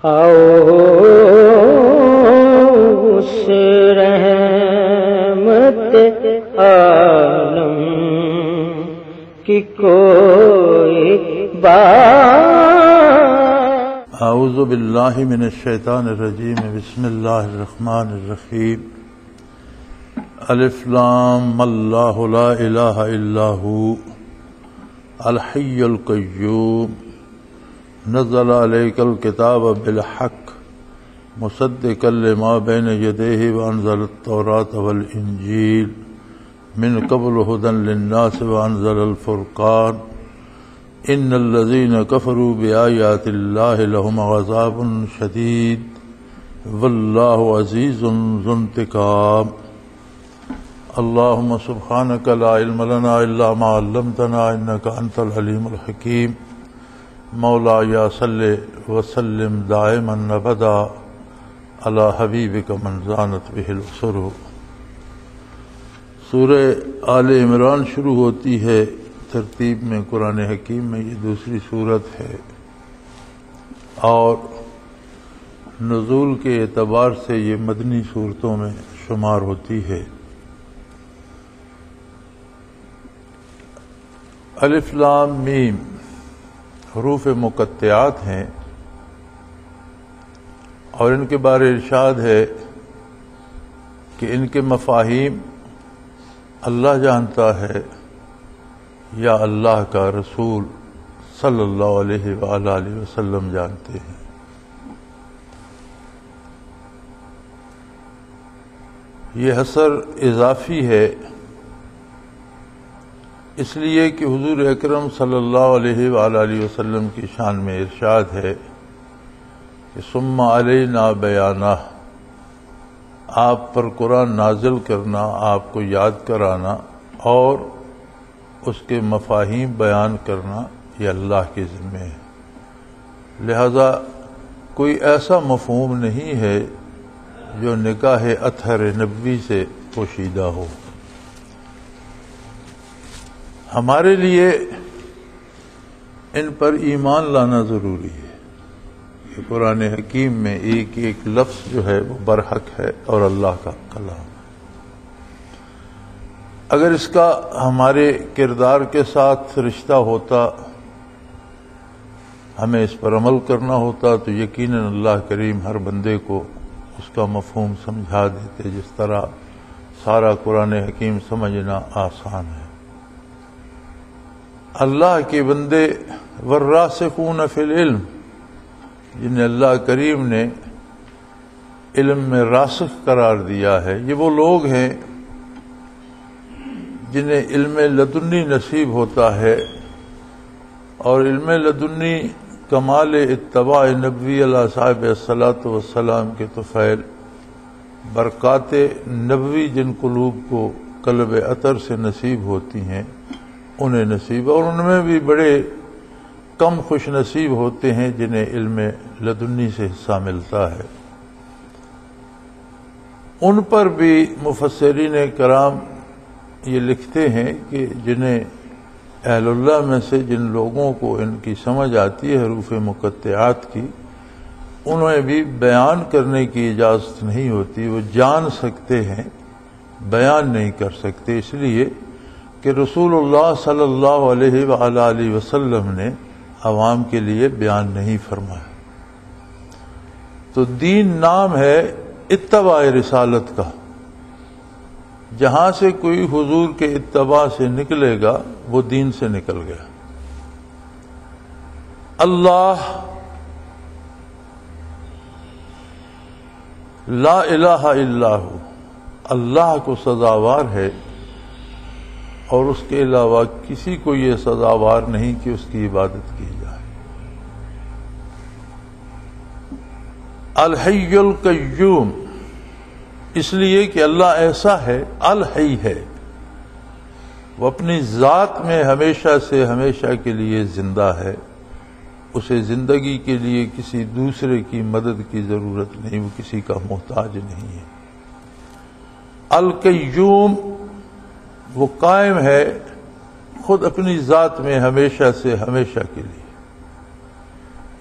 آؤ اس رحمت عالم کی کوئی بات۔ اعوذ باللہ من الشیطان الرجیم، بسم اللہ الرحمن الرحیم۔ الف لام اللہ لا الہ الا ھو الحی القیوم نزل علیک الکتاب بالحق مصدقا لما بین یدیہ وانزل التوراۃ والانجیل من قبل ھدی للناس وانزل الفرقان ان الذین کفروا بآیات اللہ لہم عذاب شدید واللہ عزیز ذو انتقام۔ اللہم سبحانک لا علم لنا الا ما علمتنا انک انت العلیم الحکیم۔ مولایا صلی وسلم دائما ابدا علی حبیبک من زانت بہ البصر۔ سورہ آل عمران شروع ہوتی ہے ترتیب میں قرآن حکیم میں، یہ دوسری سورت ہے اور نزول کے اعتبار سے یہ مدنی سورتوں میں شمار ہوتی ہے۔ الف لام میم حروف مقطعات ہیں اور ان کے بارے ارشاد ہے کہ ان کے مفاہیم اللہ جانتا ہے یا اللہ کا رسول صلی اللہ علیہ وآلہ وسلم جانتے ہیں۔ یہ حصر اضافی ہے اس لیے کہ حضور اکرم صلی اللہ علیہ وآلہ وسلم کی شان میں ارشاد ہے کہ ثم علینا بیانہ، آپ پر قرآن نازل کرنا، آپ کو یاد کرانا اور اس کے مفاہیم بیان کرنا یہ اللہ کے ذمہ ہے۔ لہذا کوئی ایسا مفہوم نہیں ہے جو نکاح اطہر نبوی سے پوشیدہ ہو۔ ہمارے لیے ان پر ایمان لانا ضروری ہے کہ قرآن حکیم میں ایک ایک لفظ جو ہے وہ برحق ہے اور اللہ کا کلام ہے۔ اگر اس کا ہمارے کردار کے ساتھ رشتہ ہوتا، ہمیں اس پر عمل کرنا ہوتا تو یقیناً اللہ کریم ہر بندے کو اس کا مفہوم سمجھا دیتے، جس طرح سارا قرآن حکیم سمجھنا آسان ہے۔ اللہ کے بندے والراسخون فی العلم، جنہیں اللہ کریم نے علم میں راسخ قرار دیا ہے، یہ وہ لوگ ہیں جنہیں علم لدنی نصیب ہوتا ہے، اور علم لدنی کمال اتباع نبوی علیہ صاحب الصلاۃ والسلام کے طفیل، برکات نبوی جن قلوب کو قلب عطر سے نصیب ہوتی ہیں انہیں نصیب، اور ان میں بھی بڑے کم خوش نصیب ہوتے ہیں جنہیں علم لدنی سے حصہ ملتا ہے۔ ان پر بھی مفسرین کرام یہ لکھتے ہیں کہ جنہیں اہل اللہ میں سے جن لوگوں کو ان کی سمجھ آتی ہے حروف مقطعات کی، انہیں بھی بیان کرنے کی اجازت نہیں ہوتی، وہ جان سکتے ہیں بیان نہیں کر سکتے، اس لیے کہ رسول اللہ صلی اللہ علیہ وآلہ وسلم نے عوام کے لیے بیان نہیں فرمایا۔ تو دین نام ہے اتباع رسالت کا، جہاں سے کوئی حضور کے اتباع سے نکلے گا وہ دین سے نکل گیا۔ اللہ لا الہ الا ھو، اللہ کو سزاوار ہے اور اس کے علاوہ کسی کو یہ سزاوار نہیں کہ اس کی عبادت کی جائے۔ الحی القیوم، اس لیے کہ اللہ ایسا ہے، الحی ہے، وہ اپنی ذات میں ہمیشہ سے ہمیشہ کے لیے زندہ ہے، اسے زندگی کے لیے کسی دوسرے کی مدد کی ضرورت نہیں، وہ کسی کا محتاج نہیں ہے۔ القیوم، وہ قائم ہے خود اپنی ذات میں ہمیشہ سے ہمیشہ کے لیے۔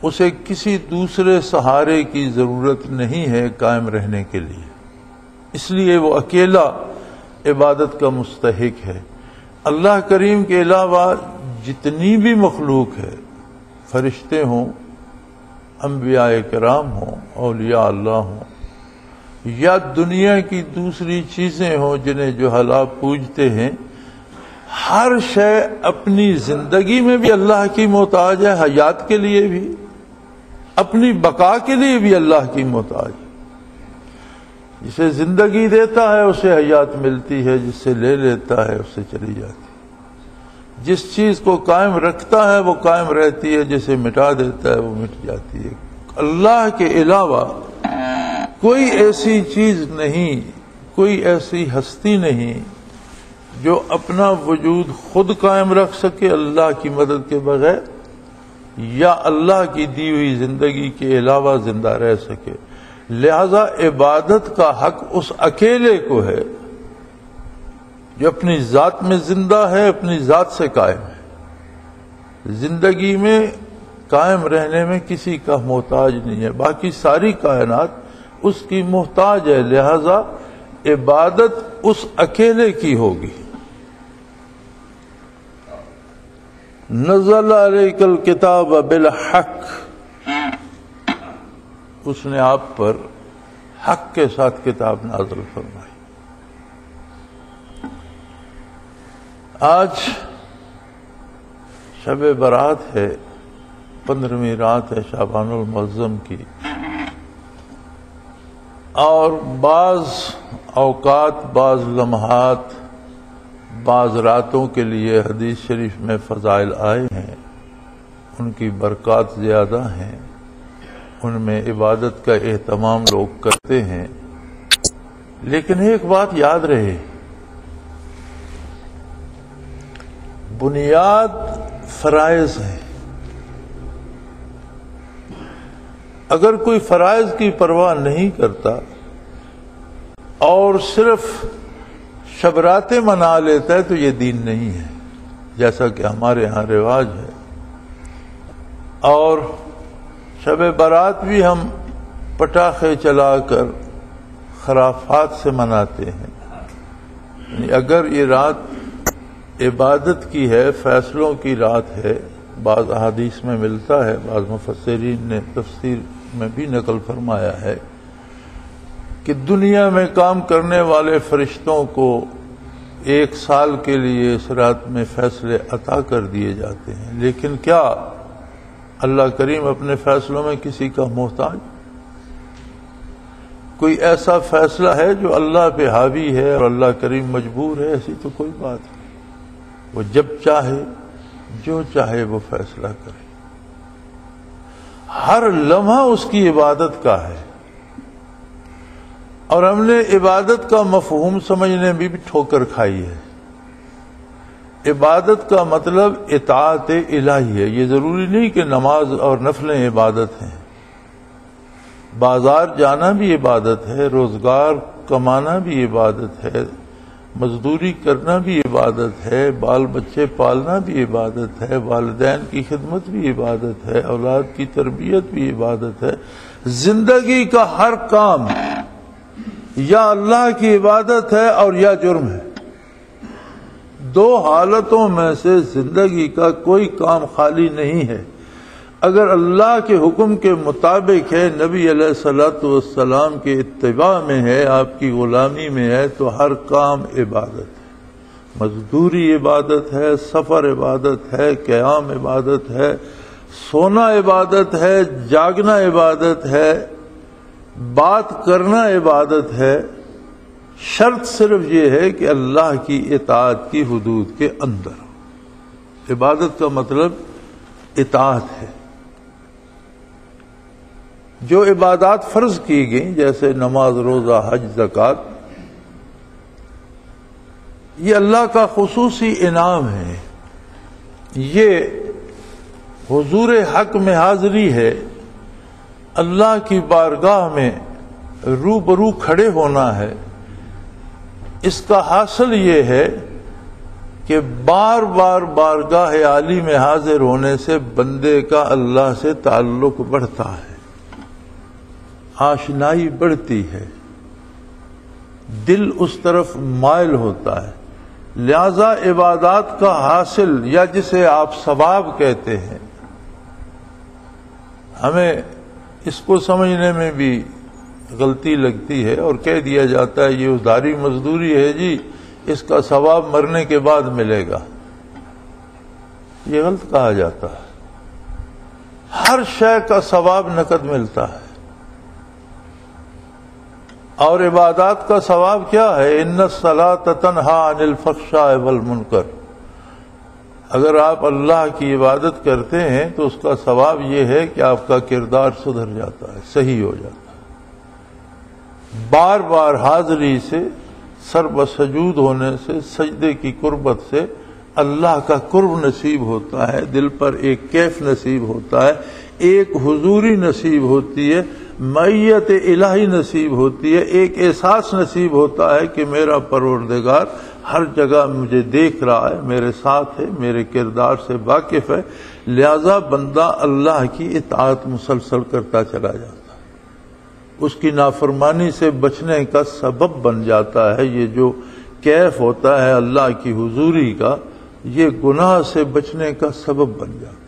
اسے کسی دوسرے سہارے کی ضرورت نہیں ہے قائم رہنے کے لیے، اس لیے وہ اکیلا عبادت کا مستحق ہے۔ اللہ کریم کے علاوہ جتنی بھی مخلوق ہے، فرشتے ہوں، انبیاء کرام ہوں، اولیاء اللہ ہوں، یا دنیا کی دوسری چیزیں ہوں جنہیں جہلا پوجتے ہیں، ہر شے اپنی زندگی میں بھی اللہ کی محتاج ہے، حیات کے لیے بھی، اپنی بقا کے لیے بھی اللہ کی محتاج ہے۔ جسے زندگی دیتا ہے اسے حیات ملتی ہے، جس سے لے لیتا ہے اس سے چلی جاتی ہے۔ جس چیز کو قائم رکھتا ہے وہ قائم رہتی ہے، جسے مٹا دیتا ہے وہ مٹ جاتی ہے۔ اللہ کے علاوہ کوئی ایسی چیز نہیں، کوئی ایسی ہستی نہیں جو اپنا وجود خود قائم رکھ سکے اللہ کی مدد کے بغیر، یا اللہ کی دی ہوئی زندگی کے علاوہ زندہ رہ سکے۔ لہذا عبادت کا حق اس اکیلے کو ہے جو اپنی ذات میں زندہ ہے، اپنی ذات سے قائم ہے، زندگی میں قائم رہنے میں کسی کا محتاج نہیں ہے، باقی ساری کائنات اس کی محتاج ہے، لہذا عبادت اس اکیلے کی ہوگی۔ نزل علیک الکتاب بالحق، اس نے آپ پر حق کے ساتھ کتاب نازل فرمائی۔ آج شب برات ہے، 15ویں رات ہے شعبان المعظم کی، اور بعض اوقات، بعض لمحات، بعض راتوں کے لیے حدیث شریف میں فضائل آئے ہیں، ان کی برکات زیادہ ہیں، ان میں عبادت کا اہتمام لوگ کرتے ہیں، لیکن ایک بات یاد رہے، بنیاد فرائض ہیں۔ اگر کوئی فرائض کی پرواہ نہیں کرتا اور صرف شبراتیں منا لیتا ہے تو یہ دین نہیں ہے، جیسا کہ ہمارے ہاں رواج ہے۔ اور شب برات بھی ہم پٹاخے چلا کر خرافات سے مناتے ہیں، یعنی اگر یہ رات عبادت کی ہے، فیصلوں کی رات ہے، بعض احادیث میں ملتا ہے، بعض مفسرین نے تفسیر میں بھی نقل فرمایا ہے کہ دنیا میں کام کرنے والے فرشتوں کو 1 سال کے لیے اس رات میں فیصلے عطا کر دیے جاتے ہیں، لیکن کیا اللہ کریم اپنے فیصلوں میں کسی کا محتاج؟ کوئی ایسا فیصلہ ہے جو اللہ پہ حاوی ہے اور اللہ کریم مجبور ہے؟ ایسی تو کوئی بات نہیں، وہ جب چاہے جو چاہے وہ فیصلہ کرے۔ ہر لمحہ اس کی عبادت کا ہے، اور ہم نے عبادت کا مفہوم سمجھنے میں بھی ٹھوکر کھائی ہے۔ عبادت کا مطلب اطاعت الہی ہے، یہ ضروری نہیں کہ نماز اور نفلیں عبادت ہیں، بازار جانا بھی عبادت ہے، روزگار کمانا بھی عبادت ہے، مزدوری کرنا بھی عبادت ہے، بال بچے پالنا بھی عبادت ہے، والدین کی خدمت بھی عبادت ہے، اولاد کی تربیت بھی عبادت ہے۔ زندگی کا ہر کام یا اللہ کی عبادت ہے اور یا جرم ہے۔ 2 حالتوں میں سے زندگی کا کوئی کام خالی نہیں ہے۔ اگر اللہ کے حکم کے مطابق ہے، نبی علیہ الصلوۃ والسلام کے اتباع میں ہے، آپ کی غلامی میں ہے، تو ہر کام عبادت ہے۔ مزدوری عبادت ہے، سفر عبادت ہے، قیام عبادت ہے، سونا عبادت ہے، جاگنا عبادت ہے، بات کرنا عبادت ہے۔ شرط صرف یہ ہے کہ اللہ کی اطاعت کی حدود کے اندر۔ عبادت کا مطلب اطاعت ہے۔ جو عبادات فرض کی گئیں جیسے نماز، روزہ، حج، زکوٰۃ، یہ اللہ کا خصوصی انعام ہے، یہ حضور حق میں حاضری ہے، اللہ کی بارگاہ میں روبرو کھڑے ہونا ہے۔ اس کا حاصل یہ ہے کہ بار بار بارگاہ عالی میں حاضر ہونے سے بندے کا اللہ سے تعلق بڑھتا ہے، آشنائی بڑھتی ہے، دل اس طرف مائل ہوتا ہے۔ لہذا عبادات کا حاصل، یا جسے آپ ثواب کہتے ہیں، ہمیں اس کو سمجھنے میں بھی غلطی لگتی ہے اور کہہ دیا جاتا ہے یہ ادھاری مزدوری ہے جی، اس کا ثواب مرنے کے بعد ملے گا۔ یہ غلط کہا جاتا ہے۔ ہر شے کا ثواب نقد ملتا ہے، اور عبادات کا ثواب کیا ہے؟ ان الصلاۃ تنہی عن الفحشاء والمنکر۔ اگر آپ اللہ کی عبادت کرتے ہیں تو اس کا ثواب یہ ہے کہ آپ کا کردار سدھر جاتا ہے، صحیح ہو جاتا ہے۔ بار بار حاضری سے، سر بسجود ہونے سے، سجدے کی قربت سے اللہ کا قرب نصیب ہوتا ہے، دل پر ایک کیف نصیب ہوتا ہے، ایک حضوری نصیب ہوتی ہے، معیت الہی نصیب ہوتی ہے، ایک احساس نصیب ہوتا ہے کہ میرا پروردگار ہر جگہ مجھے دیکھ رہا ہے، میرے ساتھ ہے، میرے کردار سے واقف ہے۔ لہذا بندہ اللہ کی اطاعت مسلسل کرتا چلا جاتا ہے، اس کی نافرمانی سے بچنے کا سبب بن جاتا ہے۔ یہ جو کیف ہوتا ہے اللہ کی حضوری کا، یہ گناہ سے بچنے کا سبب بن جاتا ہے۔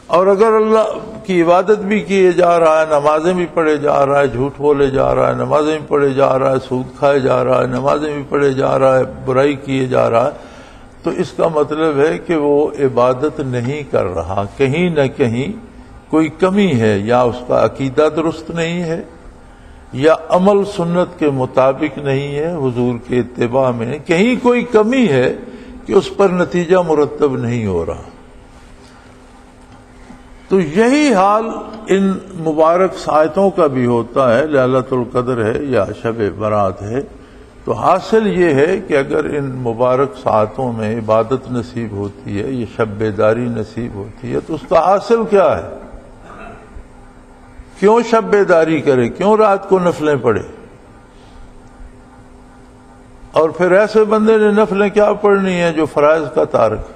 اور اگر اللہ کی عبادت بھی کیے جا رہا ہے، نمازیں بھی پڑھے جا رہا ہے، جھوٹ بولے جا رہا ہے، نمازیں بھی پڑھے جا رہا ہے، سود کھائے جا رہا ہے، نمازیں بھی پڑھے جا رہا ہے، برائی کیے جا رہا ہے، تو اس کا مطلب ہے کہ وہ عبادت نہیں کر رہا، کہیں نہ کہیں کوئی کمی ہے، یا اس کا عقیدہ درست نہیں ہے، یا عمل سنت کے مطابق نہیں ہے، حضور کے اتباع میں کہیں کوئی کمی ہے کہ اس پر نتیجہ مرتب نہیں ہو رہا۔ تو یہی حال ان مبارک ساعتوں کا بھی ہوتا ہے، لیلۃ القدر ہے یا شب برات ہے۔ تو حاصل یہ ہے کہ اگر ان مبارک ساعتوں میں عبادت نصیب ہوتی ہے، یہ شب بیداری نصیب ہوتی ہے، تو اس کا حاصل کیا ہے؟ کیوں شب بیداری کرے؟ کیوں رات کو نفلیں پڑھے؟ اور پھر ایسے بندے نے نفلیں کیا پڑھنی ہیں جو فرائض کا تارک؟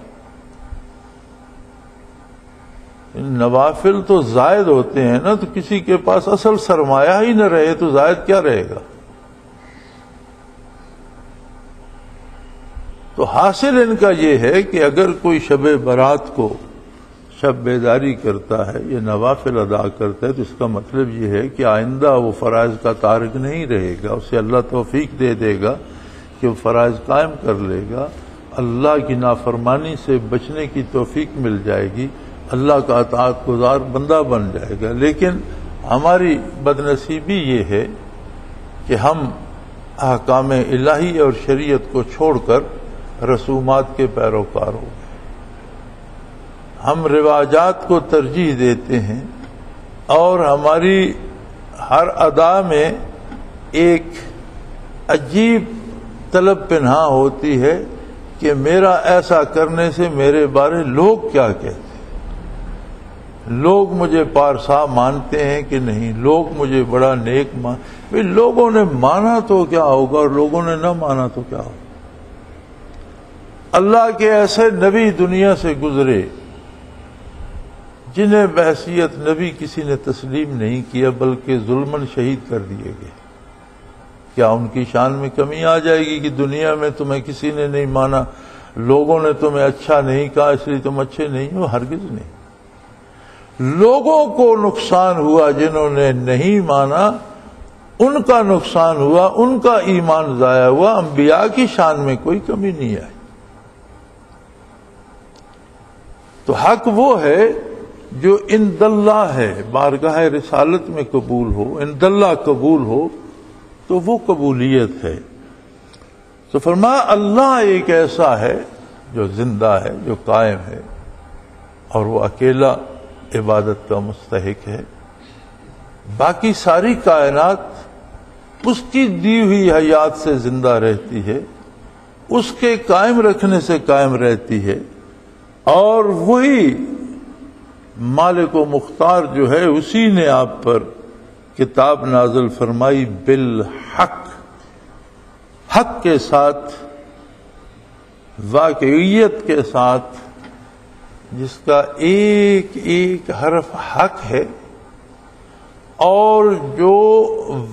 نوافل تو زائد ہوتے ہیں نا، تو کسی کے پاس اصل سرمایہ ہی نہ رہے تو زائد کیا رہے گا؟ تو حاصل ان کا یہ ہے کہ اگر کوئی شب برات کو شب بیداری کرتا ہے، یہ نوافل ادا کرتا ہے، تو اس کا مطلب یہ ہے کہ آئندہ وہ فرائض کا تارک نہیں رہے گا، اسے اللہ توفیق دے دے گا کہ وہ فرائض قائم کر لے گا، اللہ کی نافرمانی سے بچنے کی توفیق مل جائے گی، اللہ کا اطاعت گزار بندہ بن جائے گا۔ لیکن ہماری بدنصیبی یہ ہے کہ ہم احکام الہی اور شریعت کو چھوڑ کر رسومات کے پیروکار ہو گئے، ہم رواجات کو ترجیح دیتے ہیں، اور ہماری ہر ادا میں ایک عجیب طلب پنہاں ہوتی ہے کہ میرا ایسا کرنے سے میرے بارے لوگ کیا کہتے ہیں، لوگ مجھے پارسا مانتے ہیں کہ نہیں، لوگ مجھے بڑا نیک بھئی لوگوں نے مانا تو کیا ہوگا اور لوگوں نے نہ مانا تو کیا ہوگا؟ اللہ کے ایسے نبی دنیا سے گزرے جنہیں بحیثیت نبی کسی نے تسلیم نہیں کیا، بلکہ ظلماً شہید کر دیے گئے۔ کیا ان کی شان میں کمی آ جائے گی کہ دنیا میں تمہیں کسی نے نہیں مانا، لوگوں نے تمہیں اچھا نہیں کہا اس لیے تم اچھے نہیں ہو؟ ہرگز نہیں۔ لوگوں کو نقصان ہوا جنہوں نے نہیں مانا، ان کا نقصان ہوا، ان کا ایمان ضائع ہوا، انبیاء کی شان میں کوئی کمی نہیں آئی۔ تو حق وہ ہے جو عند اللہ ہے، بارگاہ رسالت میں قبول ہو، عند اللہ قبول ہو، تو وہ قبولیت ہے۔ تو فرمایا اللہ ایک ایسا ہے جو زندہ ہے، جو قائم ہے، اور وہ اکیلا عبادت کا مستحق ہے۔ باقی ساری کائنات اس کی دی ہوئی حیات سے زندہ رہتی ہے، اس کے قائم رکھنے سے قائم رہتی ہے، اور وہی مالک و مختار جو ہے اسی نے آپ پر کتاب نازل فرمائی بالحق، حق کے ساتھ واقعیت کے ساتھ جس کا ایک ایک حرف حق ہے، اور جو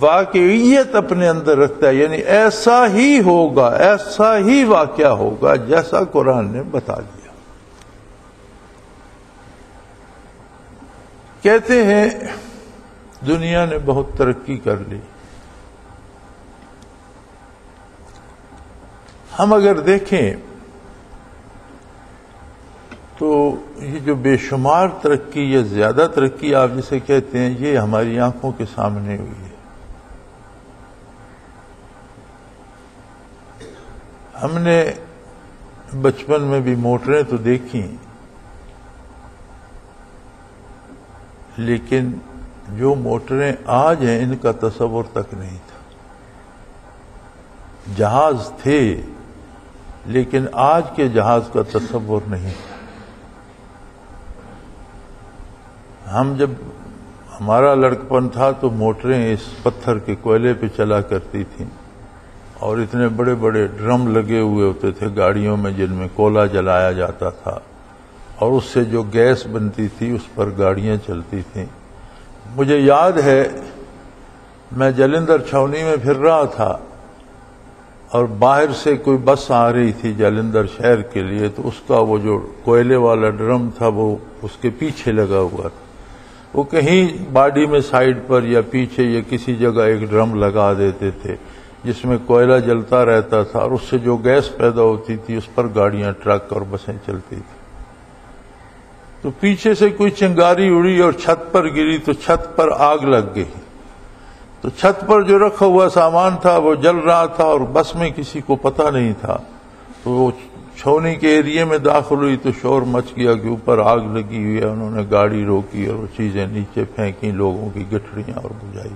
واقعیت اپنے اندر رکھتا ہے، یعنی ایسا ہی ہوگا، ایسا ہی واقعہ ہوگا جیسا قرآن نے بتا دیا۔ کہتے ہیں دنیا نے بہت ترقی کر لی۔ ہم اگر دیکھیں تو یہ جو بے شمار ترقی یا زیادہ ترقی آپ جسے کہتے ہیں، یہ ہماری آنکھوں کے سامنے ہوئی ہے۔ ہم نے بچپن میں بھی موٹریں تو دیکھی، لیکن جو موٹریں آج ہیں ان کا تصور تک نہیں تھا۔ جہاز تھے لیکن آج کے جہاز کا تصور نہیں تھا۔ ہم جب ہمارا لڑکپن تھا تو موٹریں اس پتھر کے کوئلے پہ چلا کرتی تھیں، اور اتنے بڑے بڑے ڈرم لگے ہوئے ہوتے تھے گاڑیوں میں جن میں کوئلہ جلایا جاتا تھا، اور اس سے جو گیس بنتی تھی اس پر گاڑیاں چلتی تھیں۔ مجھے یاد ہے میں جلندھر چھاؤنی میں پھر رہا تھا، اور باہر سے کوئی بس آ رہی تھی جلندھر شہر کے لیے، تو اس کا وہ جو کوئلے والا ڈرم تھا وہ اس کے پیچھے لگا ہوا تھا۔ وہ کہیں باڈی میں سائیڈ پر یا پیچھے یا کسی جگہ ایک ڈرم لگا دیتے تھے جس میں کوئلہ جلتا رہتا تھا، اور اس سے جو گیس پیدا ہوتی تھی اس پر گاڑیاں، ٹرک اور بسیں چلتی تھیں۔ تو پیچھے سے کوئی چنگاری اڑی اور چھت پر گری تو چھت پر آگ لگ گئی۔ تو چھت پر جو رکھا ہوا سامان تھا وہ جل رہا تھا، اور بس میں کسی کو پتہ نہیں تھا۔ تو وہ چھونی کے ایریے میں داخل ہوئی تو شور مچ گیا کہ اوپر آگ لگی ہوئی ہے۔ انہوں نے گاڑی روکی اور وہ چیزیں نیچے پھینکی، لوگوں کی گٹھڑیاں، اور بجھائی۔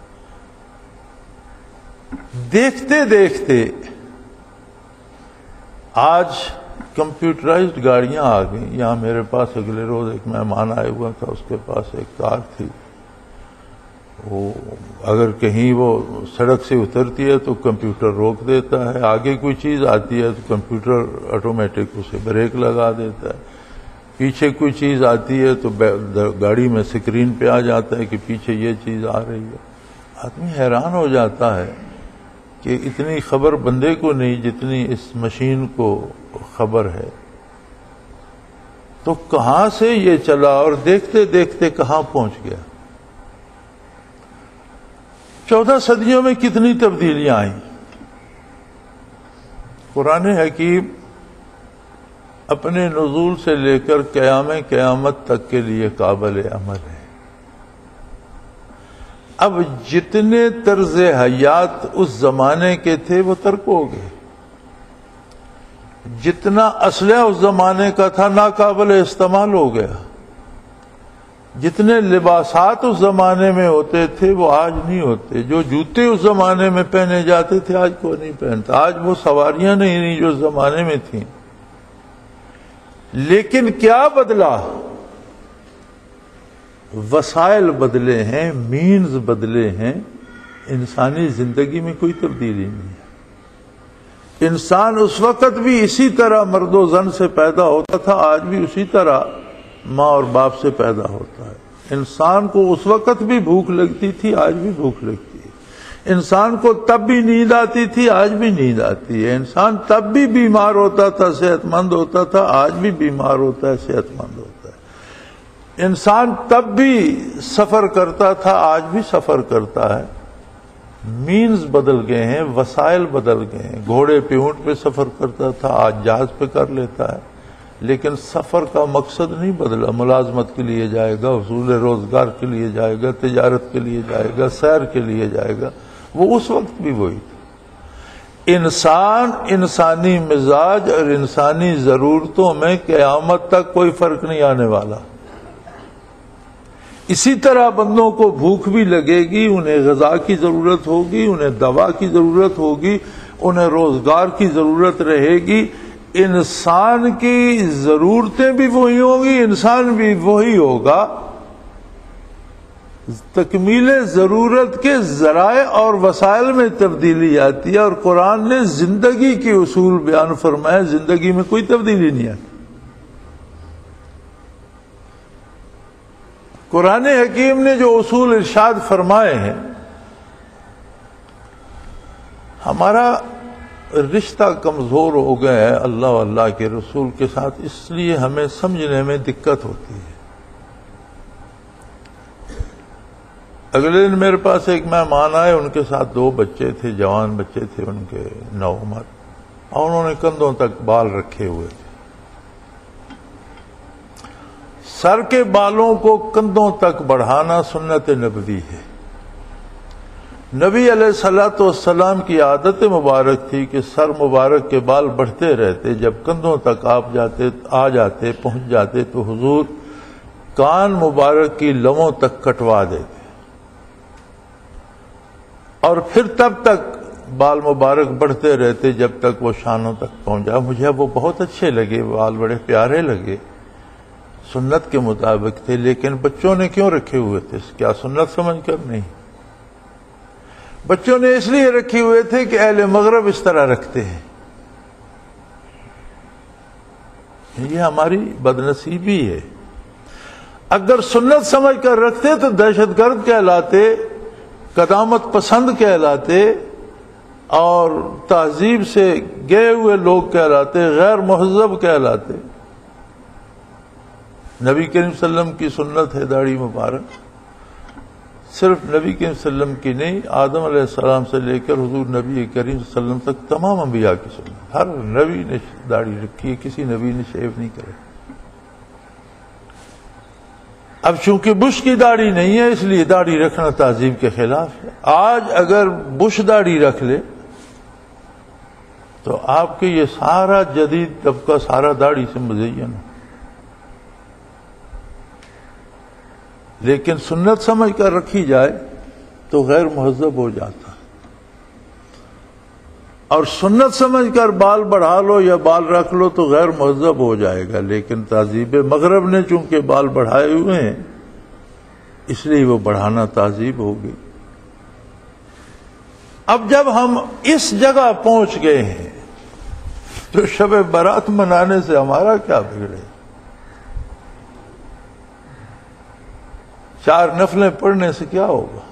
دیکھتے دیکھتے آج کمپیوٹرائزڈ گاڑیاں آ گئیں۔ یہاں میرے پاس اگلے روز ایک مہمان آیا ہوا تھا، اس کے پاس ایک کار تھی، وہ اگر کہیں وہ سڑک سے اترتی ہے تو کمپیوٹر روک دیتا ہے، آگے کوئی چیز آتی ہے تو کمپیوٹر آٹومیٹک اسے بریک لگا دیتا ہے، پیچھے کوئی چیز آتی ہے تو گاڑی میں سکرین پہ آ جاتا ہے کہ پیچھے یہ چیز آ رہی ہے۔ آدمی حیران ہو جاتا ہے کہ اتنی خبر بندے کو نہیں جتنی اس مشین کو خبر ہے۔ تو کہاں سے یہ چلا اور دیکھتے دیکھتے کہاں پہنچ گیا؟ 14 صدیوں میں کتنی تبدیلیاں آئیں۔ قرآن حکیم اپنے نزول سے لے کر قیامت تک کے لیے قابل عمل ہے۔ اب جتنے طرز حیات اس زمانے کے تھے وہ ترک ہو گئے، جتنا اسلحہ اس زمانے کا تھا ناقابل استعمال ہو گیا، جتنے لباسات اس زمانے میں ہوتے تھے وہ آج نہیں ہوتے، جو جوتے اس زمانے میں پہنے جاتے تھے آج کوئی نہیں پہنتا، آج وہ سواریاں نہیں جو اس زمانے میں تھیں۔ لیکن کیا بدلا؟ وسائل بدلے ہیں، مینز بدلے ہیں، انسانی زندگی میں کوئی تبدیلی نہیں ہے۔ انسان اس وقت بھی اسی طرح مرد و زن سے پیدا ہوتا تھا، آج بھی اسی طرح ماں اور باپ سے پیدا ہوتا ہے۔ انسان کو اس وقت بھی بھوک لگتی تھی، آج بھی بھوک لگتی ہے۔ انسان کو تب بھی نیند آتی تھی، آج بھی نیند آتی ہے۔ انسان تب بھی بیمار ہوتا تھا، صحت مند ہوتا تھا، آج بھی بیمار ہوتا ہے، صحت مند ہوتا ہے۔ انسان تب بھی سفر کرتا تھا، آج بھی سفر کرتا ہے۔ مینز بدل گئے ہیں، وسائل بدل گئے ہیں۔ گھوڑے پہ اونٹ پہ سفر کرتا تھا، آج جہاز پہ کر لیتا ہے، لیکن سفر کا مقصد نہیں بدلا۔ ملازمت کے لیے جائے گا، حصول روزگار کے لیے جائے گا، تجارت کے لیے جائے گا، سیر کے لیے جائے گا، وہ اس وقت بھی وہی تھا۔ انسان، انسانی مزاج اور انسانی ضرورتوں میں قیامت تک کوئی فرق نہیں آنے والا۔ اسی طرح بندوں کو بھوک بھی لگے گی، انہیں غذا کی ضرورت ہوگی، انہیں دوا کی ضرورت ہوگی، انہیں روزگار کی ضرورت رہے گی۔ انسان کی ضرورتیں بھی وہی ہوں گی، انسان بھی وہی ہوگا، تکمیل ضرورت کے ذرائع اور وسائل میں تبدیلی آتی ہے، اور قرآن نے زندگی کے اصول بیان فرمائے، زندگی میں کوئی تبدیلی نہیں آتی۔ قرآن حکیم نے جو اصول ارشاد فرمائے ہیں، ہمارا رشتہ کمزور ہو گیا ہے اللہ و اللہ کے رسول کے ساتھ، اس لیے ہمیں سمجھنے میں دقت ہوتی ہے۔ اگلے دن میرے پاس ایک مہمان آئے، ان کے ساتھ 2 بچے تھے، جوان بچے تھے ان کے نوعمر، اور انہوں نے کندھوں تک بال رکھے ہوئے تھے۔ سر کے بالوں کو کندھوں تک بڑھانا سنت نبوی ہے۔ نبی علیہ الصلوۃ والسلام کی عادت مبارک تھی کہ سر مبارک کے بال بڑھتے رہتے، جب کندھوں تک پہنچ جاتے تو حضور کان مبارک کی لووں تک کٹوا دیتے، اور پھر تب تک بال مبارک بڑھتے رہتے جب تک وہ شانوں تک پہنچ جائے۔ مجھے وہ بہت اچھے لگے، بال بڑے پیارے لگے، سنت کے مطابق تھے، لیکن بچوں نے کیوں رکھے ہوئے تھے؟ کیا سنت سمجھ کر؟ نہیں، بچوں نے اس لیے رکھے ہوئے تھے کہ اہل مغرب اس طرح رکھتے ہیں۔ یہ ہماری بدنصیبی ہے۔ اگر سنت سمجھ کر رکھتے تو دہشت گرد کہلاتے، قدامت پسند کہلاتے، اور تہذیب سے گئے ہوئے لوگ کہلاتے، غیر مہذب کہلاتے۔ نبی کریم صلی اللہ علیہ وسلم کی سنت ہے داڑھی مبارک، صرف نبی کریم صلی اللہ علیہ وسلم کی نہیں، آدم علیہ السلام سے لے کر حضور نبی کریم صلی اللہ علیہ وسلم تک تمام انبیاء کی سنت۔ ہر نبی نے داڑھی رکھی ہے، کسی نبی نے شیو نہیں کرے۔ اب چونکہ بش کی داڑھی نہیں ہے، اس لیے داڑھی رکھنا تہذیب کے خلاف ہے۔ آج اگر بش داڑھی رکھ لے تو آپ کے یہ سارا جدید طبقہ سارا داڑھی سے مزین ہو، لیکن سنت سمجھ کر رکھی جائے تو غیر مہذب ہو جاتا ہے۔ اور سنت سمجھ کر بال بڑھا لو یا بال رکھ لو تو غیر مہذب ہو جائے گا، لیکن تہذیب مغرب نے چونکہ بال بڑھائے ہوئے ہیں اس لیے وہ بڑھانا تہذیب ہوگی۔ اب جب ہم اس جگہ پہنچ گئے ہیں تو شب برات منانے سے ہمارا کیا بگڑے؟ 4 نفلیں پڑھنے سے کیا ہوگا؟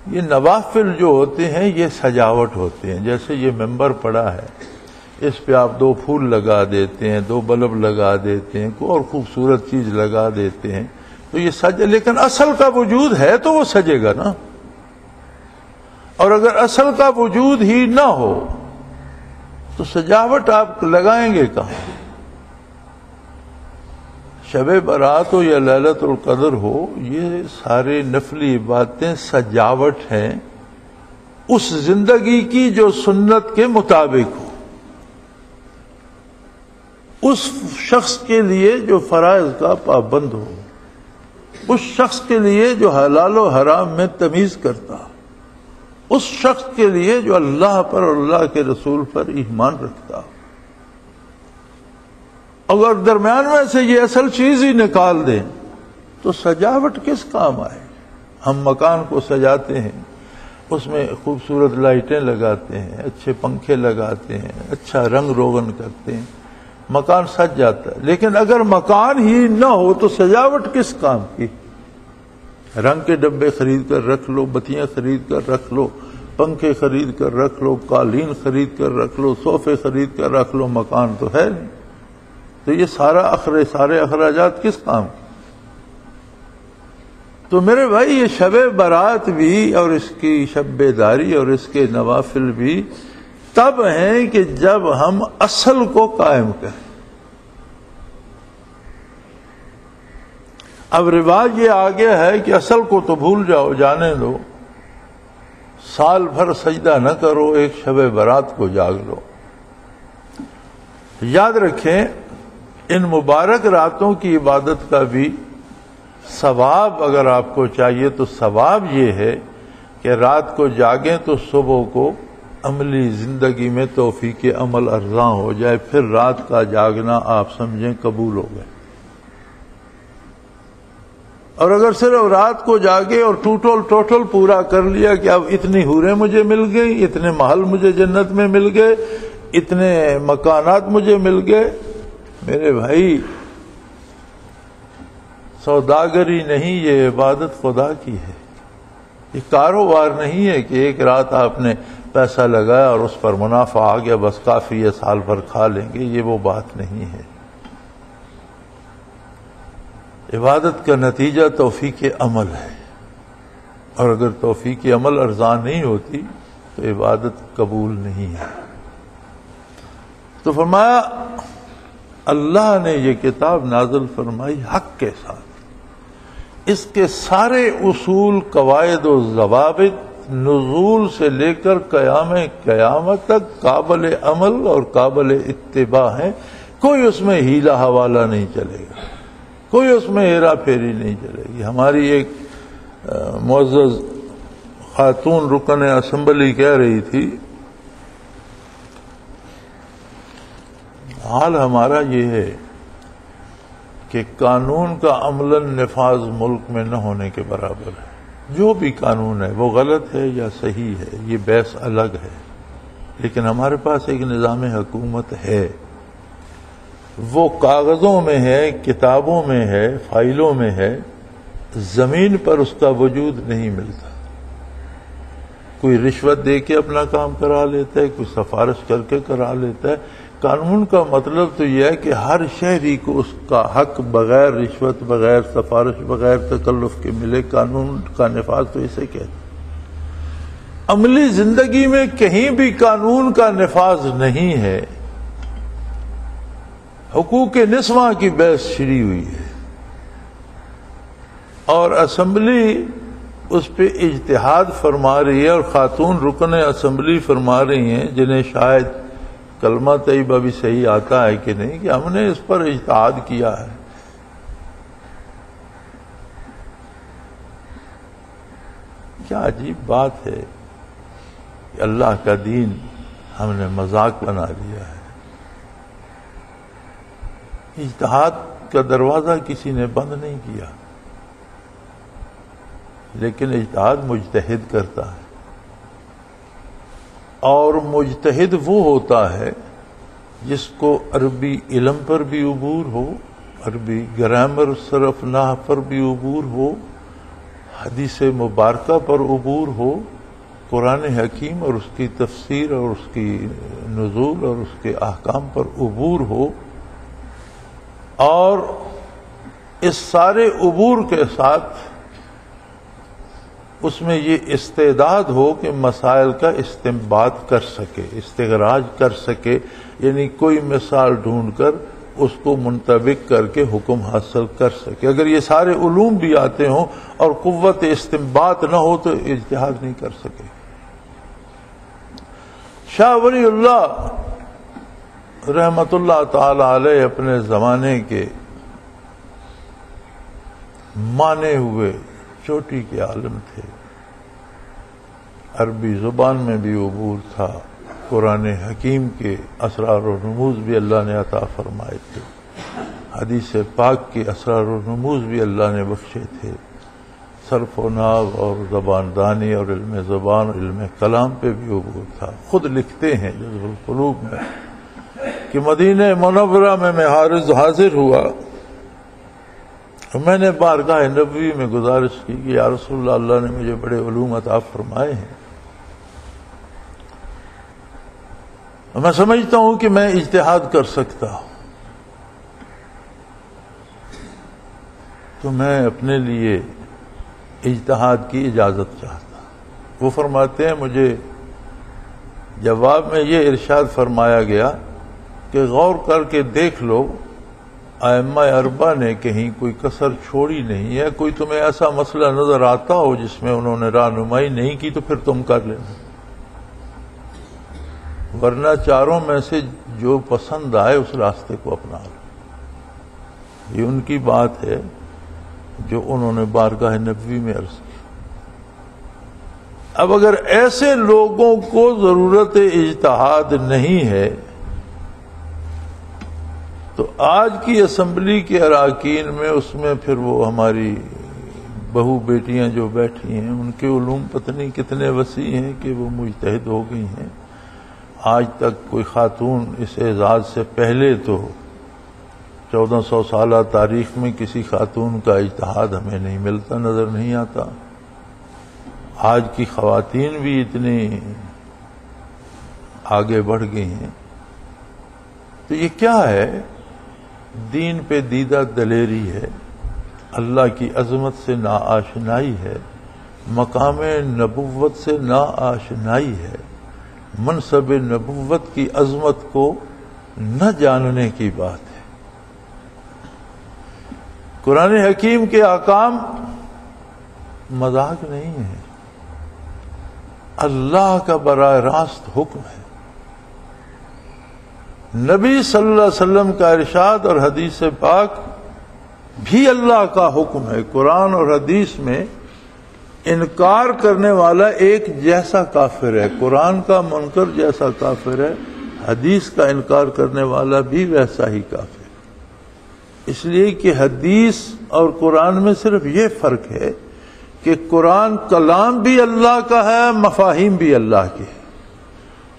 یہ نوافل جو ہوتے ہیں یہ سجاوٹ ہوتے ہیں، جیسے یہ ممبر پڑا ہے، اس پہ آپ 2 پھول لگا دیتے ہیں، 2 بلب لگا دیتے ہیں، کوئی اور خوبصورت چیز لگا دیتے ہیں تو یہ سجے، لیکن اصل کا وجود ہے تو وہ سجے گا نا۔ اور اگر اصل کا وجود ہی نہ ہو تو سجاوٹ آپ لگائیں گے کہاں؟ شب برات ہو یا لیلۃ القدر ہو، یہ سارے نفلی عبادتیں سجاوٹ ہیں اس زندگی کی جو سنت کے مطابق ہو، اس شخص کے لیے جو فرائض کا پابند ہو، اس شخص کے لیے جو حلال و حرام میں تمیز کرتا، اس شخص کے لیے جو اللہ پر اور اللہ کے رسول پر ایمان رکھتا۔ اگر درمیان میں سے یہ اصل چیز ہی نکال دیں تو سجاوٹ کس کام آئے؟ ہم مکان کو سجاتے ہیں، اس میں خوبصورت لائٹیں لگاتے ہیں، اچھے پنکھے لگاتے ہیں، اچھا رنگ روغن کرتے ہیں، مکان سج جاتا ہے۔ لیکن اگر مکان ہی نہ ہو تو سجاوٹ کس کام کی؟ رنگ کے ڈبے خرید کر رکھ لو، بتیاں خرید کر رکھ لو، پنکھے خرید کر رکھ لو، قالین خرید کر رکھ لو، صوفے خرید کر رکھ لو، مکان تو ہے نہیں، تو یہ سارے اخراجات کس کام؟ تو میرے بھائی یہ شب برات بھی اور اس کی شب بیداری اور اس کے نوافل بھی تب ہیں کہ جب ہم اصل کو قائم کریں۔ اب رواج یہ آ گیا ہے کہ اصل کو تو بھول جاؤ، جانے دو، سال بھر سجدہ نہ کرو، ایک شب برات کو جاگ لو۔ یاد رکھیں ان مبارک راتوں کی عبادت کا بھی ثواب اگر آپ کو چاہیے تو ثواب یہ ہے کہ رات کو جاگیں تو صبح کو عملی زندگی میں توفیق عمل ارزاں ہو جائے، پھر رات کا جاگنا آپ سمجھیں قبول ہو گئے۔ اور اگر صرف رات کو جاگے اور ٹوٹل پورا کر لیا کہ اب اتنی حوریں مجھے مل گئی، اتنے محل مجھے جنت میں مل گئے، اتنے مکانات مجھے مل گئے، میرے بھائی سوداگری نہیں، یہ عبادت خدا کی ہے۔ یہ کاروبار نہیں ہے کہ ایک رات آپ نے پیسہ لگایا اور اس پر منافع آ گیا، بس کافی ہے، سال بھر کھا لیں گے، یہ وہ بات نہیں ہے۔ عبادت کا نتیجہ توفیق عمل ہے، اور اگر توفیق عمل ارزاں نہیں ہوتی تو عبادت قبول نہیں ہے۔ تو فرمایا اللہ نے یہ کتاب نازل فرمائی حق کے ساتھ، اس کے سارے اصول، قواعد و ضوابط نزول سے لے کر قیامت تک قابل عمل اور قابل اتباع ہیں، کوئی اس میں ہیلا حوالہ نہیں چلے گا، کوئی اس میں ہیرا پھیری نہیں چلے گی۔ ہماری ایک معزز خاتون رکن اسمبلی کہہ رہی تھی، حال ہمارا یہ ہے کہ قانون کا عملاً نفاذ ملک میں نہ ہونے کے برابر ہے۔ جو بھی قانون ہے وہ غلط ہے یا صحیح ہے، یہ بحث الگ ہے، لیکن ہمارے پاس ایک نظام حکومت ہے، وہ کاغذوں میں ہے، کتابوں میں ہے، فائلوں میں ہے، زمین پر اس کا وجود نہیں ملتا۔ کوئی رشوت دے کے اپنا کام کرا لیتا ہے، کوئی سفارش کر کے کرا لیتا ہے۔ قانون کا مطلب تو یہ ہے کہ ہر شہری کو اس کا حق بغیر رشوت، بغیر سفارش، بغیر تکلف کے ملے۔ قانون کا نفاذ تو اسے کہتے ہیں۔ عملی زندگی میں کہیں بھی قانون کا نفاذ نہیں ہے۔ حقوق نسواں کی بحث چھڑی ہوئی ہے، اور اسمبلی اس پہ اجتہاد فرما رہی ہے، اور خاتون رکن اسمبلی فرما رہی ہیں، جنہیں شاید کلمہ طیبہ بھی صحیح آتا ہے کہ نہیں، کہ ہم نے اس پر اجتہاد کیا ہے۔ کیا عجیب بات ہے کہ اللہ کا دین ہم نے مذاق بنا لیا ہے۔ اجتہاد کا دروازہ کسی نے بند نہیں کیا، لیکن اجتہاد مجتہد کرتا ہے، اور مجتہد وہ ہوتا ہے جس کو عربی علم پر بھی عبور ہو، عربی گرامر، صرف نحو پر بھی عبور ہو، حدیث مبارکہ پر عبور ہو، قرآن حکیم اور اس کی تفسیر اور اس کی نزول اور اس کے احکام پر عبور ہو، اور اس سارے عبور کے ساتھ اس میں یہ استعداد ہو کہ مسائل کا استنباط کر سکے، استخراج کر سکے، یعنی کوئی مثال ڈھونڈ کر اس کو منطبق کر کے حکم حاصل کر سکے۔ اگر یہ سارے علوم بھی آتے ہوں اور قوت استنباط نہ ہو تو اجتہاد نہیں کر سکے۔ شاہ ولی اللہ رحمت اللہ تعالی علیہ اپنے زمانے کے مانے ہوئے چوٹی کے عالم تھے، عربی زبان میں بھی عبور تھا، قرآن حکیم کے اسرار و رموز بھی اللہ نے عطا فرمائے تھے، حدیث پاک کے اسرار و رموز بھی اللہ نے بخشے تھے، صرف و نحو اور زبان دانی اور علم زبان اور علم کلام پہ بھی عبور تھا۔ خود لکھتے ہیں جذب القلوب میں کہ مدینہ منورہ میں حاضر ہوا، میں نے بارگاہ نبوی میں گزارش کی کہ یا رسول اللہ، اللہ نے مجھے بڑے علوم عطا فرمائے ہیں، میں سمجھتا ہوں کہ میں اجتہاد کر سکتا ہوں، تو میں اپنے لیے اجتہاد کی اجازت چاہتا ہوں۔ وہ فرماتے ہیں مجھے جواب میں یہ ارشاد فرمایا گیا کہ غور کر کے دیکھ لو، ائمہ اربعہ نے کہیں کوئی کسر چھوڑی نہیں ہے، کوئی تمہیں ایسا مسئلہ نظر آتا ہو جس میں انہوں نے رہنمائی نہیں کی تو پھر تم کر لینا، ورنہ چاروں میں سے جو پسند آئے اس راستے کو اپنا لو۔ یہ ان کی بات ہے جو انہوں نے بارگاہ نبوی میں عرض کی۔ اب اگر ایسے لوگوں کو ضرورت اجتہاد نہیں ہے تو آج کی اسمبلی کے اراکین میں اس میں پھر وہ ہماری بہو بیٹیاں جو بیٹھی ہیں ان کے علوم پتہ نہیں کتنے وسیع ہیں کہ وہ مجتہد ہو گئی ہیں. آج تک کوئی خاتون اس اعزاز سے پہلے تو 1400 سالہ تاریخ میں کسی خاتون کا اجتہاد ہمیں نہیں ملتا، نظر نہیں آتا. آج کی خواتین بھی اتنی آگے بڑھ گئی ہیں. تو یہ کیا ہے؟ دین پہ دیدہ دلیری ہے، اللہ کی عظمت سے ناآشنائی ہے، مقام نبوت سے ناآشنائی ہے، منصب نبوت کی عظمت کو نہ جاننے کی بات ہے. قرآن حکیم کے احکام مذاق نہیں ہے، اللہ کا براہ راست حکم ہے. نبی صلی اللہ علیہ وسلم کا ارشاد اور حدیث پاک بھی اللہ کا حکم ہے. قرآن اور حدیث میں انکار کرنے والا ایک جیسا کافر ہے، قرآن کا منکر جیسا کافر ہے، حدیث کا انکار کرنے والا بھی ویسا ہی کافر ہے. اس لیے کہ حدیث اور قرآن میں صرف یہ فرق ہے کہ قرآن کلام بھی اللہ کا ہے، مفاہیم بھی اللہ کے ہیں.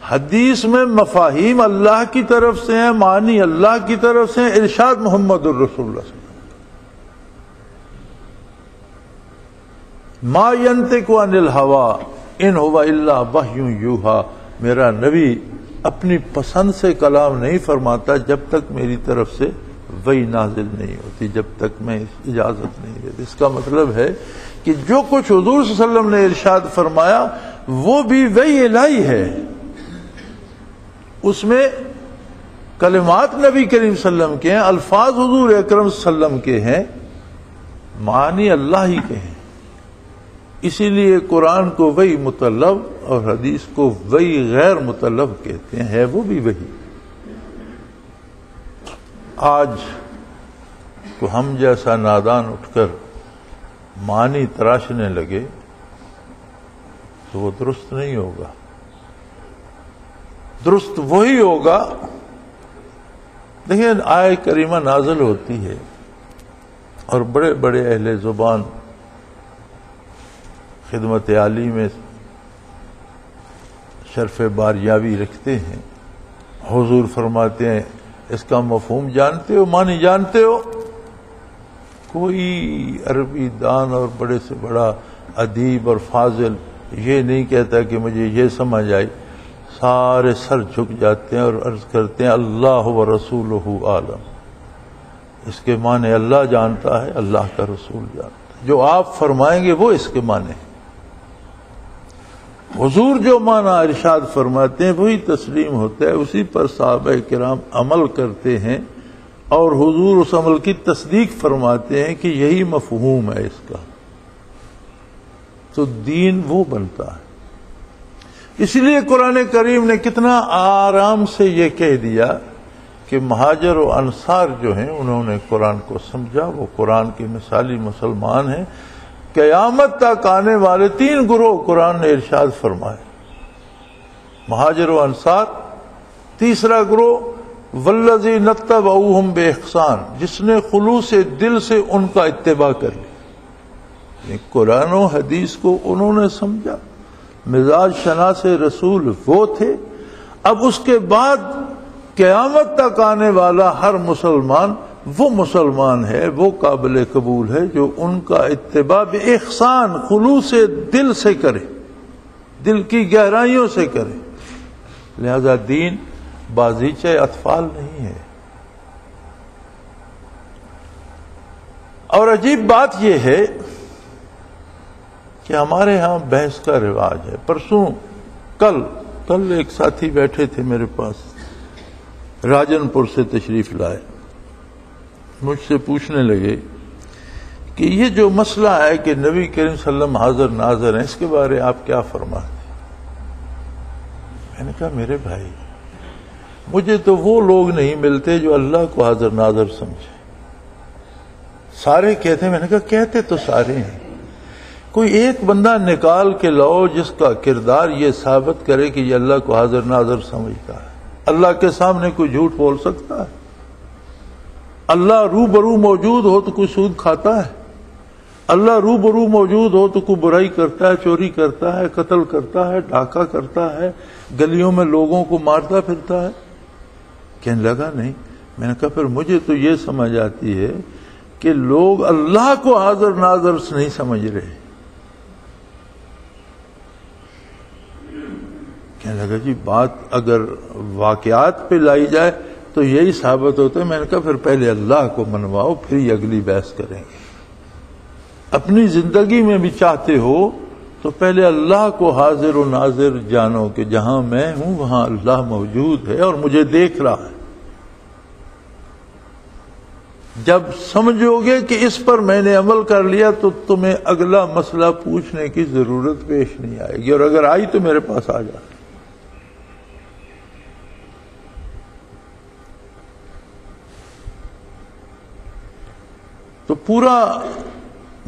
حدیث میں مفاہیم اللہ کی طرف سے ہیں، معنی اللہ کی طرف سے ہیں، ارشاد محمد الرسول اللہ صلی اللہ علیہ وسلم. ما ینطق عن الہوی ان هو الا وحی یوحی. میرا نبی اپنی پسند سے کلام نہیں فرماتا جب تک میری طرف سے وحی نازل نہیں ہوتی، جب تک میں اجازت نہیں دیتی. اس کا مطلب ہے کہ جو کچھ حضور صلی اللہ علیہ وسلم نے ارشاد فرمایا وہ بھی وحی الہی ہے. اس میں کلمات نبی کریم صلی اللہ علیہ وسلم کے ہیں، الفاظ حضور اکرم صلی اللہ علیہ وسلم کے ہیں، معنی اللہ ہی کے ہیں. اسی لیے قرآن کو وحی مطلب اور حدیث کو وحی غیر مطلب کہتے ہیں، ہے وہ بھی وحی. آج کو ہم جیسا نادان اٹھ کر معنی تراشنے لگے تو وہ درست نہیں ہوگا. درست وہی ہوگا. دیکھیں آیہ کریمہ نازل ہوتی ہے اور بڑے بڑے اہل زبان خدمت عالی میں شرف باریابی رکھتے ہیں. حضور فرماتے ہیں اس کا مفہوم جانتے ہو، معنی جانتے ہو؟ کوئی عربی دان اور بڑے سے بڑا ادیب اور فاضل یہ نہیں کہتا کہ مجھے یہ سمجھ آئی. سارے سر جھک جاتے ہیں اور عرض کرتے ہیں اللہ و رسولہ عالم. اس کے معنی اللہ جانتا ہے، اللہ کا رسول جانتا ہے. جو آپ فرمائیں گے وہ اس کے معنی ہے. حضور جو معنی ارشاد فرماتے ہیں وہی تسلیم ہوتا ہے، اسی پر صحابہ کرام عمل کرتے ہیں اور حضور اس عمل کی تصدیق فرماتے ہیں کہ یہی مفہوم ہے اس کا، تو دین وہ بنتا ہے. اسی لیے قرآن کریم نے کتنا آرام سے یہ کہہ دیا کہ مہاجر و انصار جو ہیں انہوں نے قرآن کو سمجھا، وہ قرآن کے مثالی مسلمان ہیں. قیامت تک آنے والے 3 گروہ قرآن نے ارشاد فرمائے، مہاجر و انصار. تیسرا گروہ والذین اتبعوہم بإحسان، جس نے خلوص دل سے ان کا اتباع کر لی. قرآن و حدیث کو انہوں نے سمجھا، مزاج شناس رسول وہ تھے. اب اس کے بعد قیامت تک آنے والا ہر مسلمان وہ مسلمان ہے، وہ قابل قبول ہے جو ان کا اتباع بإحسان خلوص دل سے کرے، دل کی گہرائیوں سے کرے. لہذا دین بازیچہ اطفال نہیں ہے. اور عجیب بات یہ ہے کہ ہمارے ہاں بحث کا رواج ہے. پرسوں کل ایک ساتھی بیٹھے تھے میرے پاس، راجن پور سے تشریف لائے. مجھ سے پوچھنے لگے کہ یہ جو مسئلہ ہے کہ نبی کریم صلی اللہ علیہ وسلم حاضر ناظر ہیں، اس کے بارے آپ کیا فرماتے ہیں؟ میں نے کہا میرے بھائی، مجھے تو وہ لوگ نہیں ملتے جو اللہ کو حاضر ناظر سمجھے. سارے کہتے ہیں. میں نے کہا کہتے تو سارے ہیں، کوئی ایک بندہ نکال کے لاؤ جس کا کردار یہ ثابت کرے کہ یہ اللہ کو حاضر ناظر سمجھتا ہے۔ اللہ کے سامنے کوئی جھوٹ بول سکتا ہے؟ اللہ روبرو موجود ہو تو کوئی سود کھاتا ہے؟ اللہ روبرو موجود ہو تو کوئی برائی کرتا ہے، چوری کرتا ہے، قتل کرتا ہے، ڈاکہ کرتا ہے، گلیوں میں لوگوں کو مارتا پھرتا ہے؟ کہنے لگا نہیں۔ میں نے کہا پھر مجھے تو یہ سمجھ آتی ہے کہ لوگ اللہ کو حاضر ناظر نہیں سمجھ رہے۔ کہنے لگا جی بات اگر واقعات پہ لائی جائے تو یہی ثابت ہوتا ہے۔ میں نے کہا پھر پہلے اللہ کو منواؤ، پھر یہ اگلی بحث کریں گے۔ اپنی زندگی میں بھی چاہتے ہو تو پہلے اللہ کو حاضر و ناظر جانو کہ جہاں میں ہوں وہاں اللہ موجود ہے اور مجھے دیکھ رہا ہے۔ جب سمجھو گے کہ اس پر میں نے عمل کر لیا تو تمہیں اگلا مسئلہ پوچھنے کی ضرورت پیش نہیں آئے گی، اور اگر آئی تو میرے پاس آ جائے۔ تو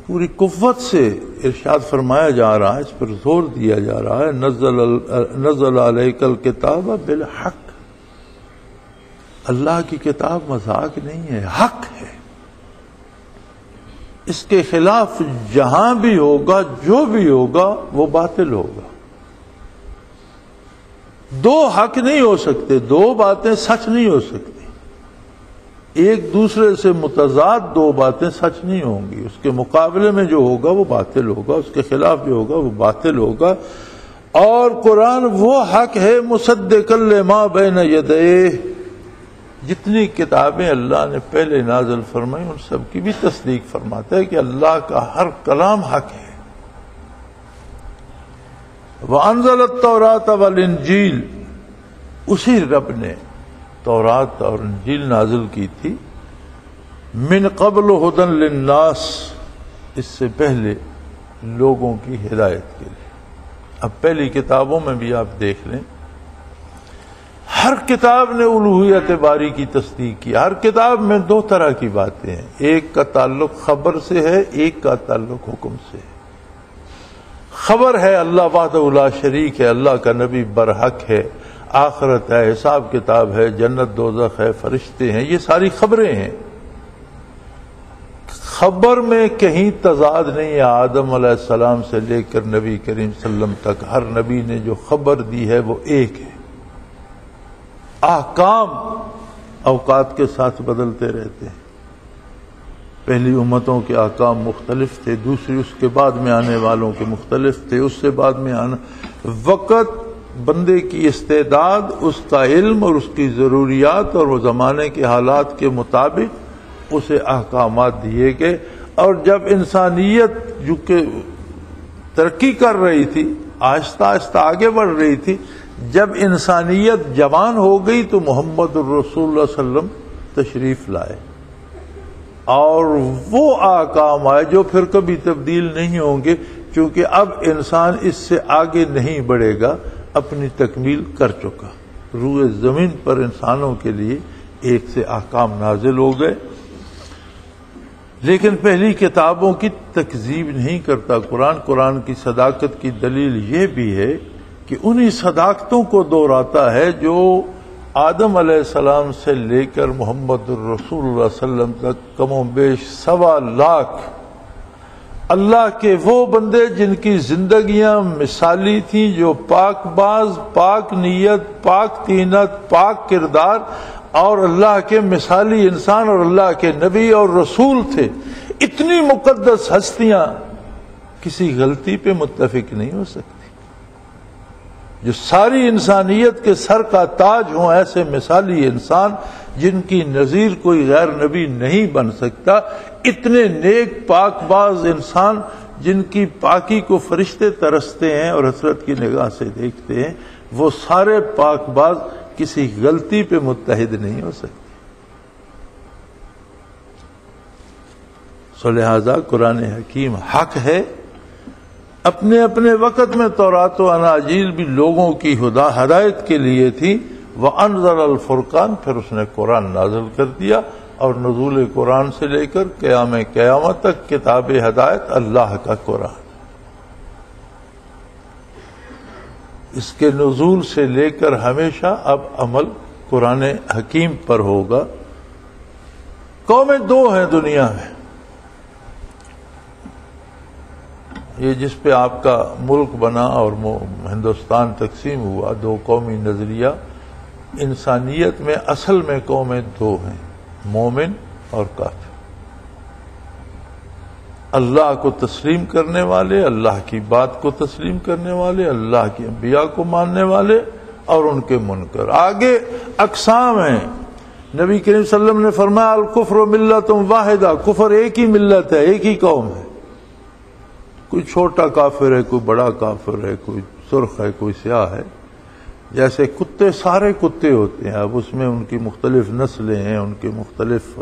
پوری قوت سے ارشاد فرمایا جا رہا ہے، اس پر زور دیا جا رہا ہے، نزل علیک الکتاب بالحق۔ اللہ کی کتاب مذاق نہیں ہے، حق ہے۔ اس کے خلاف جہاں بھی ہوگا، جو بھی ہوگا، وہ باطل ہوگا۔ دو حق نہیں ہو سکتے، دو باتیں سچ نہیں ہو سکتی، ایک دوسرے سے متضاد دو باتیں سچ نہیں ہوں گی۔ اس کے مقابلے میں جو ہوگا وہ باطل ہوگا، اس کے خلاف جو ہوگا وہ باطل ہوگا۔ اور قرآن وہ حق ہے مصدقا لما بین یدیہ، جتنی کتابیں اللہ نے پہلے نازل فرمائی ان سب کی بھی تصدیق فرماتا ہے کہ اللہ کا ہر کلام حق ہے۔ وَأَنزَلَ التَّوْرَاةَ وَالْإِنجِيلَ، اسی رب نے تورات اور انجیل نازل کی تھی، من قبل ہدی للناس، اس سے پہلے لوگوں کی ہدایت کے لیے۔ اب پہلی کتابوں میں بھی آپ دیکھ لیں، ہر کتاب نے الوہیت باری کی تصدیق کی۔ ہر کتاب میں دو طرح کی باتیں ہیں، ایک کا تعلق خبر سے ہے، ایک کا تعلق حکم سے ہے۔ خبر ہے اللہ وحدہ لا شریک ہے، اللہ کا نبی برحق ہے، آخرت ہے، حساب کتاب ہے، جنت دوزخ ہے، فرشتے ہیں، یہ ساری خبریں ہیں۔ خبر میں کہیں تضاد نہیں ہے، آدم علیہ السلام سے لے کر نبی کریم صلی اللہ علیہ وسلم تک ہر نبی نے جو خبر دی ہے وہ ایک ہے۔ احکام اوقات کے ساتھ بدلتے رہتے ہیں، پہلی امتوں کے احکام مختلف تھے، دوسری اس کے بعد میں آنے والوں کے مختلف تھے، اس سے بعد میں آنا وقت، بندے کی استعداد، اس کا علم اور اس کی ضروریات اور وہ زمانے کے حالات کے مطابق اسے احکامات دیے گئے۔ اور جب انسانیت جو کہ ترقی کر رہی تھی، آہستہ آہستہ آگے بڑھ رہی تھی، جب انسانیت جوان ہو گئی تو محمد الرسول اللہ صلی اللہ علیہ وسلم تشریف لائے، اور وہ احکام آئے جو پھر کبھی تبدیل نہیں ہوں گے، کیونکہ اب انسان اس سے آگے نہیں بڑھے گا، اپنی تکمیل کر چکا۔ روئے زمین پر انسانوں کے لیے ایک سے احکام نازل ہو گئے، لیکن پہلی کتابوں کی تکذیب نہیں کرتا قرآن۔ قرآن کی صداقت کی دلیل یہ بھی ہے کہ انہی صداقتوں کو دہراتا ہے جو آدم علیہ السلام سے لے کر محمد الرسول اللہ صلی اللہ علیہ وسلم تک کم و بیش 1.25 لاکھ اللہ کے وہ بندے جن کی زندگیاں مثالی تھیں، جو پاک باز، پاک نیت، پاک طینت، پاک کردار اور اللہ کے مثالی انسان اور اللہ کے نبی اور رسول تھے۔ اتنی مقدس ہستیاں کسی غلطی پہ متفق نہیں ہو سکتی، جو ساری انسانیت کے سر کا تاج ہوں، ایسے مثالی انسان جن کی نظیر کوئی غیر نبی نہیں بن سکتا، اتنے نیک پاک باز انسان جن کی پاکی کو فرشتے ترستے ہیں اور حسرت کی نگاہ سے دیکھتے ہیں، وہ سارے پاک باز کسی غلطی پہ متحد نہیں ہو سکتے۔ سو لہذا قرآن حکیم حق ہے۔ اپنے اپنے وقت میں تورات و اناجیل بھی لوگوں کی ہدایت کے لیے تھی۔ وَأَنزَلَ الْفُرْقَانَ، پھر اس نے قرآن نازل کر دیا، اور نزول قرآن سے لے کر قیامت تک کتاب ہدایت اللہ کا قرآن۔ اس کے نزول سے لے کر ہمیشہ اب عمل قرآن حکیم پر ہوگا۔ قومیں دو ہیں دنیا میں، یہ جس پہ آپ کا ملک بنا اور ہندوستان تقسیم ہوا، دو قومی نظریہ۔ انسانیت میں اصل میں قومیں دو ہیں، مومن اور کافر۔ اللہ کو تسلیم کرنے والے، اللہ کی بات کو تسلیم کرنے والے، اللہ کے انبیاء کو ماننے والے، اور ان کے منکر۔ آگے اقسام ہیں۔ نبی کریم صلی اللہ علیہ وسلم نے فرمایا الکفر ملت واحدہ، کفر ایک ہی ملت ہے، ایک ہی قوم ہے۔ کوئی چھوٹا کافر ہے، کوئی بڑا کافر ہے، کوئی سرخ ہے، کوئی سیاہ ہے۔ جیسے کتے سارے کتے ہوتے ہیں، اب اس میں ان کی مختلف نسلیں ہیں، ان کے مختلف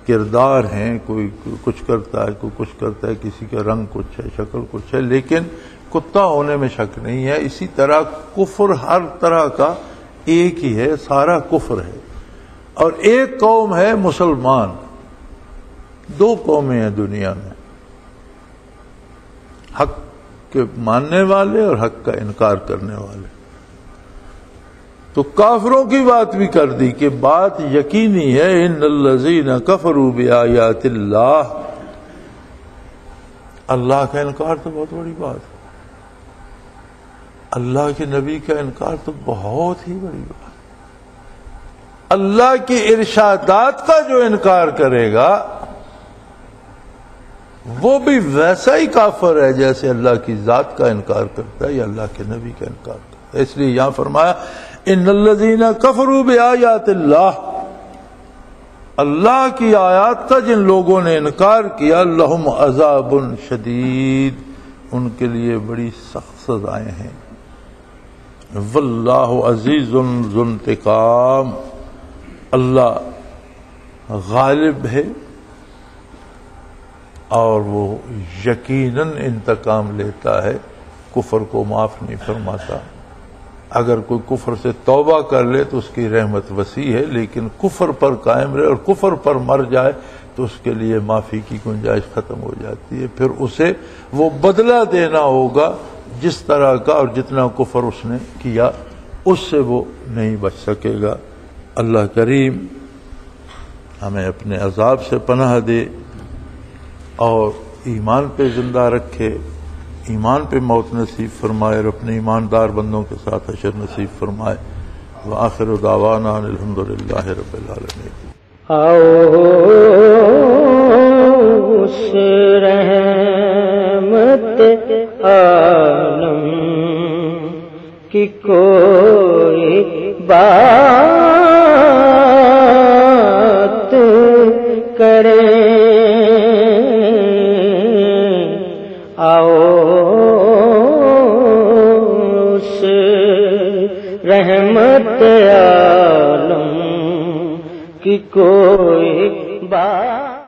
کردار ہیں، کوئی کچھ کرتا ہے، کوئی کچھ کرتا ہے، کسی کا رنگ کچھ ہے، شکل کچھ ہے، لیکن کتا ہونے میں شک نہیں ہے۔ اسی طرح کفر ہر طرح کا ایک ہی ہے، سارا کفر ہے۔ اور ایک قوم ہے مسلمان۔ دو قومیں ہیں دنیا میں، حق کے ماننے والے اور حق کا انکار کرنے والے۔ تو کافروں کی بات بھی کر دی کہ بات یقینی ہے، ان الذین کفروا بآیات اللہ، اللہ کا انکار تو بہت بڑی بات ہے، اللہ کے نبی کا انکار تو بہت ہی بڑی بات ہے۔ اللہ کی ارشادات کا جو انکار کرے گا وہ بھی ویسا ہی کافر ہے جیسے اللہ کی ذات کا انکار کرتا ہے یا اللہ کے نبی کا انکار کرتا ہے۔ اس لیے یہاں فرمایا ان الذین کفروا بآیات اللہ، اللہ کی آیات کا جن لوگوں نے انکار کیا، لہم عذاب شدید، ان کے لیے بڑی سخت سزائیں ہیں۔ واللہ عزیز ذو انتقام، اللہ غالب ہے اور وہ یقیناً انتقام لیتا ہے، کفر کو معاف نہیں فرماتا۔ اگر کوئی کفر سے توبہ کر لے تو اس کی رحمت وسیع ہے، لیکن کفر پر قائم رہے اور کفر پر مر جائے تو اس کے لیے معافی کی گنجائش ختم ہو جاتی ہے۔ پھر اسے وہ بدلہ دینا ہوگا جس طرح کا اور جتنا کفر اس نے کیا، اس سے وہ نہیں بچ سکے گا۔ اللہ کریم ہمیں اپنے عذاب سے پناہ دے اور ایمان پہ زندہ رکھے، ایمان پہ موت نصیب فرمائے اور اپنے ایماندار بندوں کے ساتھ حشر نصیب فرمائے۔ وآخر دعوانا ان الحمدللہ رب العالمین۔ آؤ اس رحمت عالم کی کوئی بات کریں، آؤ اس رحمت عالم کی کوئی بات